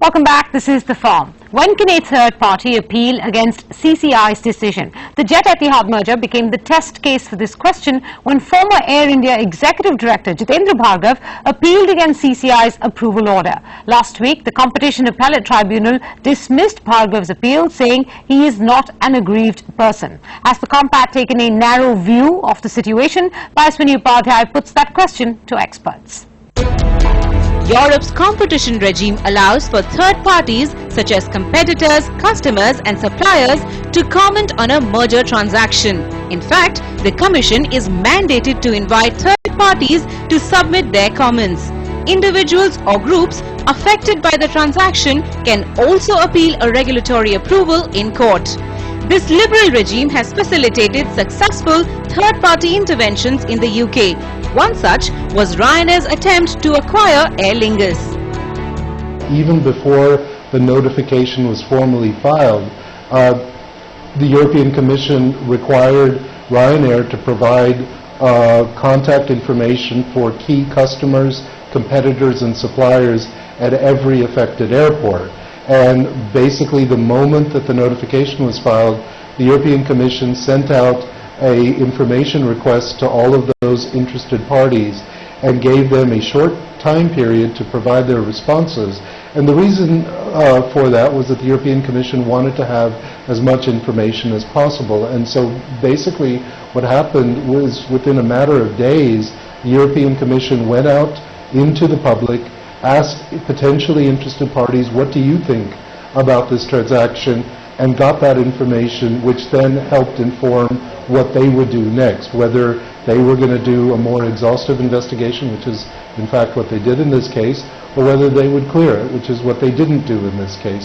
Welcome back. This is The Farm. When can a third party appeal against CCI's decision? The Jet Etihad merger became the test case for this question when former Air India Executive Director Jitendra Bhargav appealed against CCI's approval order. Last week, the Competition Appellate Tribunal dismissed Bhargav's appeal, saying he is not an aggrieved person. Has the Compact taken a narrow view of the situation? Payaswini Upadhyay puts that question to experts. Europe's competition regime allows for third parties such as competitors, customers and suppliers to comment on a merger transaction. In fact, the Commission is mandated to invite third parties to submit their comments. Individuals or groups affected by the transaction can also appeal a regulatory approval in court. This liberal regime has facilitated successful third-party interventions in the UK. One such was Ryanair's attempt to acquire Aer Lingus. Even before the notification was formally filed, the European Commission required Ryanair to provide contact information for key customers, competitors and suppliers at every affected airport. And basically the moment that the notification was filed, the European Commission sent out an information request to all of those interested parties and gave them a short time period to provide their responses. And the reason for that was that the European Commission wanted to have as much information as possible. And so basically what happened was within a matter of days, the European Commission went out into the public, asked potentially interested parties, what do you think about this transaction, and got that information, which then helped inform what they would do next, whether they were going to do a more exhaustive investigation, which is in fact what they did in this case, or whether they would clear it, which is what they didn't do in this case.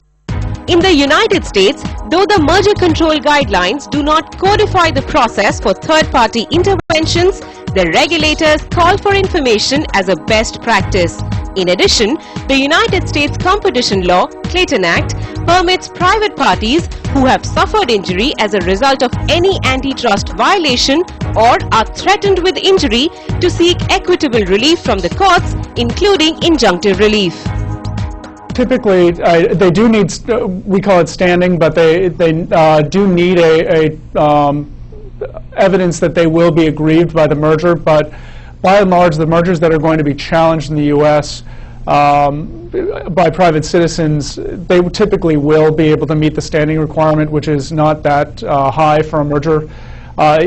In the United States, though the merger control guidelines do not codify the process for third-party interventions, the regulators call for information as a best practice. In addition, the United States Competition Law, Clayton Act, permits private parties who have suffered injury as a result of any antitrust violation or are threatened with injury to seek equitable relief from the courts, including injunctive relief. Typically, they do need, we call it standing, but they do need evidence that they will be aggrieved by the merger. But by and large, the mergers that are going to be challenged in the U.S. By private citizens, they typically will be able to meet the standing requirement, which is not that high for a merger.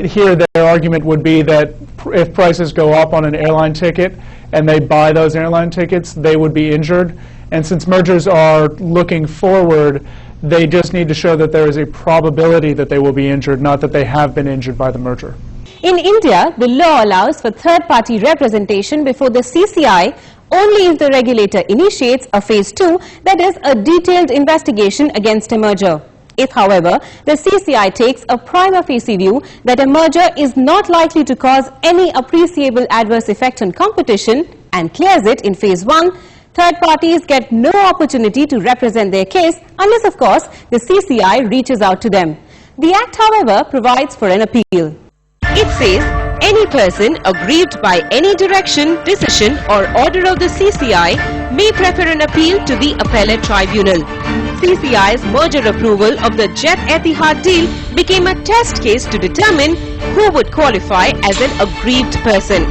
Here, their argument would be that if prices go up on an airline ticket and they buy those airline tickets, they would be injured. And since mergers are looking forward, they just need to show that there is a probability that they will be injured, not that they have been injured by the merger. In India, the law allows for third-party representation before the CCI only if the regulator initiates a phase 2, that is, a detailed investigation against a merger. If, however, the CCI takes a prima facie view that a merger is not likely to cause any appreciable adverse effect on competition and clears it in phase 1, third parties get no opportunity to represent their case unless, of course, the CCI reaches out to them. The Act, however, provides for an appeal. It says any person aggrieved by any direction, decision or order of the CCI may prefer an appeal to the Appellate Tribunal. CCI's merger approval of the Jet Etihad deal became a test case to determine who would qualify as an aggrieved person.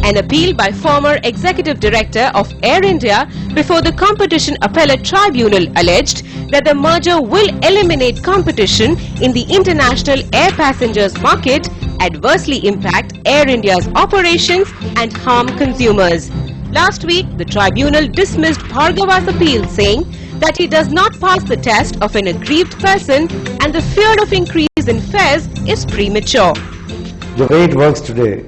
An appeal by former Executive Director of Air India before the Competition Appellate Tribunal alleged that the merger will eliminate competition in the international air passengers market, adversely impact Air India's operations and harm consumers. Last week, the tribunal dismissed Bhargava's appeal, saying that he does not pass the test of an aggrieved person and the fear of increase in fares is premature. The way it works today,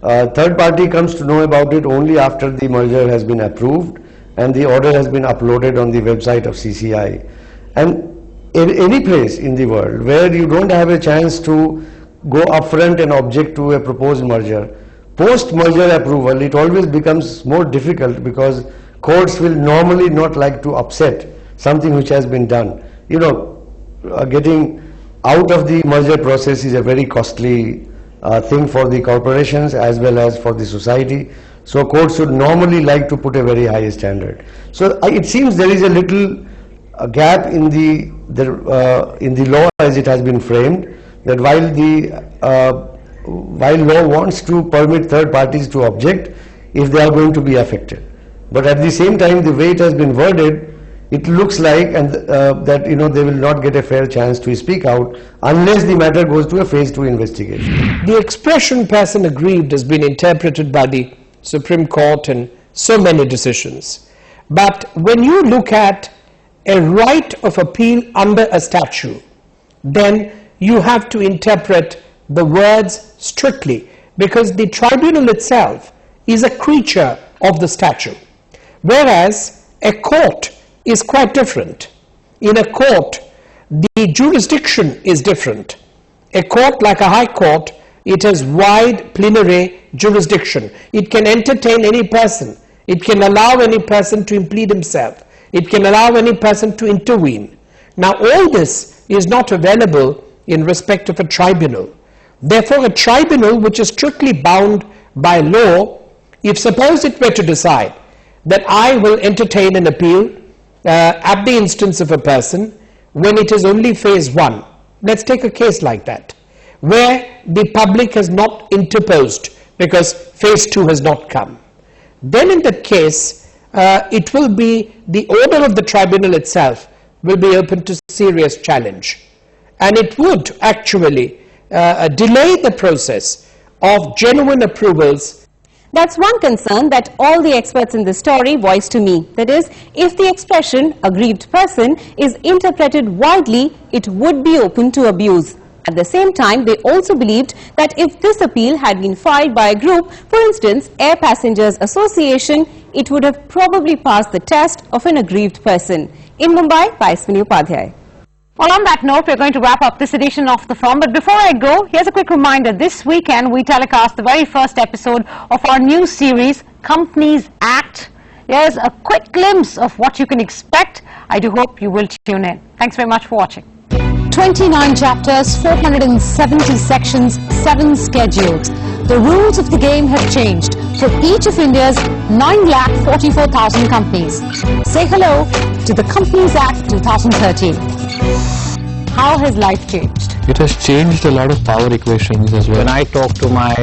third party comes to know about it only after the merger has been approved and the order has been uploaded on the website of CCI. And in any place in the world where you don't have a chance to go upfront and object to a proposed merger, post-merger approval, it always becomes more difficult because courts will normally not like to upset something which has been done. You know, getting out of the merger process is a very costly thing for the corporations as well as for the society. So courts should normally like to put a very high standard. So it seems there is a little gap in the law as it has been framed, that while law wants to permit third parties to object if they are going to be affected, but at the same time the way it has been worded, it looks like that they will not get a fair chance to speak out unless the matter goes to a phase 2 investigation. The expression person aggrieved has been interpreted by the Supreme Court in so many decisions. But when you look at a right of appeal under a statute, then you have to interpret the words strictly, because the tribunal itself is a creature of the statute, whereas a court is quite different. In a court, the jurisdiction is different. A court, like a high court, it has wide plenary jurisdiction. It can entertain any person. It can allow any person to implead himself. It can allow any person to intervene. Now all this is not available in respect of a tribunal. Therefore a tribunal which is strictly bound by law, if suppose it were to decide that I will entertain an appeal at the instance of a person when it is only phase 1, let's take a case like that, where the public has not interposed because phase 2 has not come, then in that case it will be the order of the tribunal itself will be open to serious challenge, and it would actually delay the process of genuine approvals. That's one concern that all the experts in this story voiced to me. That is, if the expression aggrieved person is interpreted widely, it would be open to abuse. At the same time, they also believed that if this appeal had been filed by a group, for instance, Air Passengers Association, it would have probably passed the test of an aggrieved person. In Mumbai, Paiswini Upadhyay. Well, on that note, we're going to wrap up this edition of The Firm. But before I go, here's a quick reminder. This weekend, we telecast the very first episode of our new series, Companies Act. Here's a quick glimpse of what you can expect. I do hope you will tune in. Thanks very much for watching. 29 chapters, 470 sections, 7 schedules. The rules of the game have changed for each of India's 9,44,000 companies. Say hello to the Companies Act 2013. How has life changed? It has changed a lot of power equations as well. When I talk to my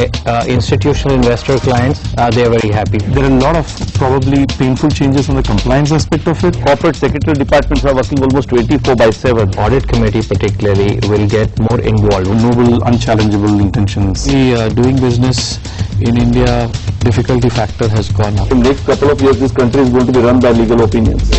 institutional investor clients, they are very happy. There are a lot of probably painful changes on the compliance aspect of it. Corporate secretarial departments are working almost 24/7. Audit committee particularly will get more involved. Noble, unchallengeable intentions. Doing business in India, difficulty factor has gone up. In the next couple of years, this country is going to be run by legal opinions.